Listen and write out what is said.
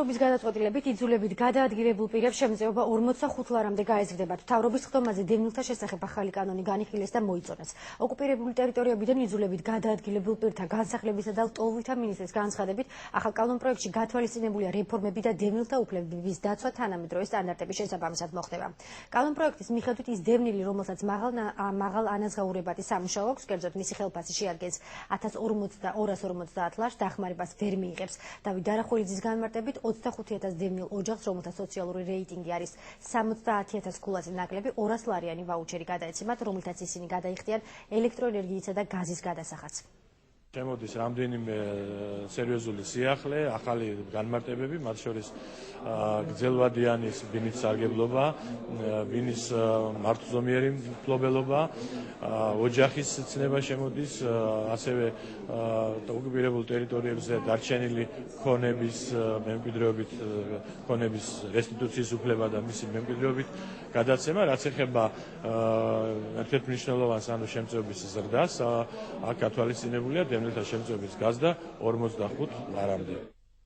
მთავრობის გადაწყვეტილებით იძულებით გადაადგილებულ პირებს შემწეობა 45 ლარამდე გაეზრდებათ. მთავრობის ხდომაზე დევნილთა შესახებ ახალი კანონი განიხილეს და მოიწონეს. ოკუპირებული ტერიტორიებიდან იძულებით გადაადგილებულ პირთა განსახლებისა და ლტოლვილთა მინისტრის განცხადებით, ახალ კანონპროექტში გათვალისწინებულია რეფორმები და დევნილთა უფლებების დაცვა თანამედროვე სტანდარტების შესაბამისად მოხდება. კანონპროექტის მიხედვით ის დევნილი, რომელსაც მაღალ ანაზღაურებადი სამუშაო აქვს, კერძოდ მისი ხელფასი შეადგენს 1250 ლარს, დახმარებას ვერ მიიღებს. დავით დარახულიძის განმარტებით 25,000 დევნილ ოჯახს, რომელთა სოციალური რეიტინგი არის 70,000 ქულაზე ნაკლები, 200 ლარიანი ვაუჩერი გადაეცემათ, რომელთაც ისინი გადაიხდიან ელექტროენერგიისა და გაზის გადასახადს. Შემოდის რამდენიმე სერიოზული სიახლე, ახალი განმარტებები, მათ შორის გრძელვადიანის ბინის სარგებლობა, ბინის მართლზომიერი მფლობელობა, ოჯახის ცნება შემოდის, ასევე ოკუპირებულ ტერიტორიებზე დარჩენილი ქონების მემკვიდრეობით ქონების რესტიტუციის უფლება და მისი მემკვიდრეობით გადაცემა, რაც ეხება ერთ-ერთ მნიშვნელოვანს შემწეობის ზრდას, აქ გათვალისწინებულია დევნილთა შემწეობის გაზრდა 45 ლარამდე.